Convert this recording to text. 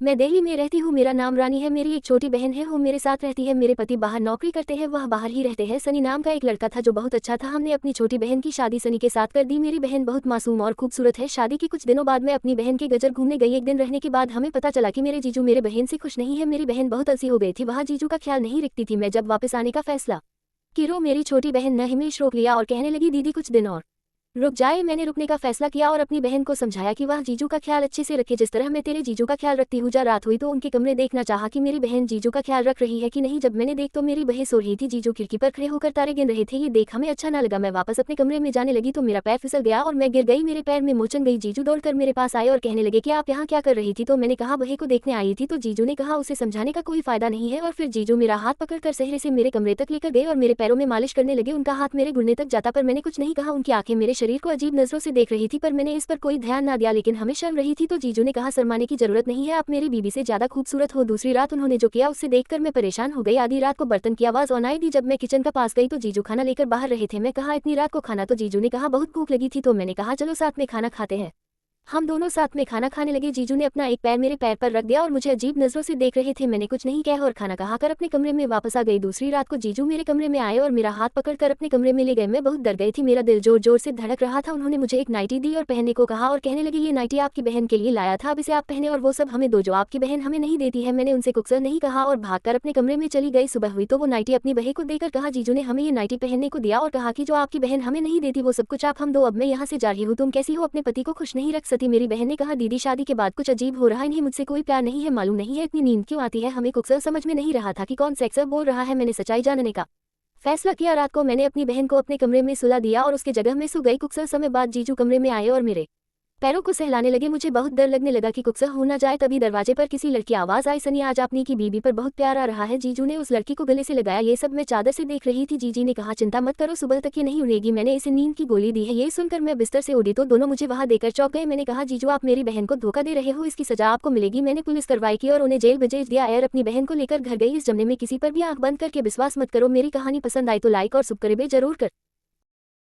मैं दिल्ली में रहती हूँ, मेरा नाम रानी है, मेरी एक छोटी बहन है, वो मेरे साथ रहती है। मेरे पति बाहर नौकरी करते हैं, वह बाहर ही रहते हैं। सनी नाम का एक लड़का था जो बहुत अच्छा था। हमने अपनी छोटी बहन की शादी सनी के साथ कर दी। मेरी बहन बहुत मासूम और खूबसूरत है। शादी के कुछ दिनों बाद मैं अपनी बहन के गजर घूमने गई। एक दिन रहने के बाद हमें पता चला कि मेरे जीजू मेरे बहन से खुश नहीं है। मेरी बहन बहुत अलसी हो गई थी, वहाँ जीजू का ख्याल नहीं रखती थी। मैं जब वापस आने का फैसला किरो, मेरी छोटी बहन न हिमेश रोक लिया और कहने लगी, दीदी कुछ दिन और रुक जाए। मैंने रुकने का फैसला किया और अपनी बहन को समझाया कि वह जीजू का ख्याल अच्छे से रखे, जिस तरह मैं तेरे जीजू का ख्याल रखती हूँ। जब रात हुई तो उनके कमरे देखना चाहा कि मेरी बहन जीजू का ख्याल रख रही है कि नहीं। जब मैंने देख तो मेरी बहन सो रही थी, जीजू खिड़की पर खड़े होकर तारे गिन रहे थे। ये देख हमें अच्छा ना लगा। मैं वापस अपने कमरे में जाने लगी तो मेरा पैर फिसल गया और मैं गिर गई। मेरे पैर में मोचन गई। जीजू दौड़कर मेरे पास आए और कहने लगे कि आप यहाँ क्या कर रही थी। तो मैंने कहा बहन को देखने आई थी। तो जीजू ने कहा उसे समझाने का कोई फायदा नहीं है। और फिर जीजू मेरा हाथ पकड़कर सहरे से मेरे कमरे तक लेकर गए और मेरे पैरों में मालिश करने लगे। उनका हाथ मेरे घुटने तक जाता पर मैंने कुछ नहीं कहा। उनकी आंखें मेरे शरीर को अजीब नजरों से देख रही थी पर मैंने इस पर कोई ध्यान ना दिया, लेकिन हमें शर्म रही थी। तो जीजू ने कहा शर्माने की जरूरत नहीं है, आप मेरी बीबी से ज्यादा खूबसूरत हो। दूसरी रात उन्होंने जो किया उससे देखकर मैं परेशान हो गई। आधी रात को बर्तन की आवाज ऑन आई दी। जब मैं किचन का पास गई तो जीजू खाना लेकर बाहर रहे थे। मैं कहा इतनी रात को खाना। तो जीजू ने कहा बहुत भूख लगी थी। तो मैंने कहा चलो साथ में खाना खाते हैं। हम दोनों साथ में खाना खाने लगे। जीजू ने अपना एक पैर मेरे पैर पर रख दिया और मुझे अजीब नजरों से देख रहे थे। मैंने कुछ नहीं कहा और खाना खाकर अपने कमरे में वापस आ गई। दूसरी रात को जीजू मेरे कमरे में आए और मेरा हाथ पकड़कर अपने कमरे में ले गए। मैं बहुत डर गई थी, मेरा दिल जोर जोर से धड़क रहा था। उन्होंने मुझे एक नाइटी दी और पहनने को कहा और कहने लगे ये नाइटी आपकी बहन के लिए लाया था, अब इसे आप पहने और वो सब हमें दो जो आपकी बहन हमें नहीं देती है। मैंने उनसे कुछ नहीं कहा और भागकर अपने कमरे में चली गई। सुबह हुई तो वो नाइटी अपनी बहन को देकर कहा जीजू ने हमें ये नाइटी पहनने को दिया और कहा कि जो आपकी बहन हमें नहीं देती वो सब कुछ आप हम दो। अब मैं यहाँ से जा रही हूँ, तुम कैसी हो, अपने पति को खुश नहीं रख सकती। मेरी बहन ने कहा दीदी शादी के बाद कुछ अजीब हो रहा है, इन्हें मुझसे कोई प्यार नहीं है, मालूम नहीं है इतनी नींद क्यों आती है। हमें कुछ समझ में नहीं रहा था कि कौन सेक्सर बोल रहा है। मैंने सच्चाई जानने का फैसला किया। रात को मैंने अपनी बहन को अपने कमरे में सुला दिया और उसके जगह में सो गई। कुछ समय बाद जीजू कमरे में आए और मेरे पैरों को सहलाने लगे। मुझे बहुत डर लगने लगा कि कुछ हो ना जाए। तभी दरवाजे पर किसी लड़की आवाज आई, सनी आज आपनी की बीबी पर बहुत प्यार आ रहा है। जीजू ने उस लड़की को गले से लगाया। ये सब मैं चादर से देख रही थी। जीजी ने कहा चिंता मत करो, सुबह तक ये नहीं उड़ेगी। मैंने इसे नींद की गोली दी है। ये सुनकर मैं बिस्तर से उड़ी तो दोनों मुझे वहां देकर चौंक गए। मैंने कहा जीजू आप मेरी बहन को धोखा दे रहे हो, इसकी सजा आपको मिलेगी। मैंने पुलिस कार्रवाई की और उन्हें जेल भेज दिया। एयर अपनी बहन को लेकर घर गई। इस जमने में किसी पर भी आंख बंद करके विश्वास मत करो। मेरी कहानी पसंद आई तो लाइक और सब्सक्राइब जरूर कर।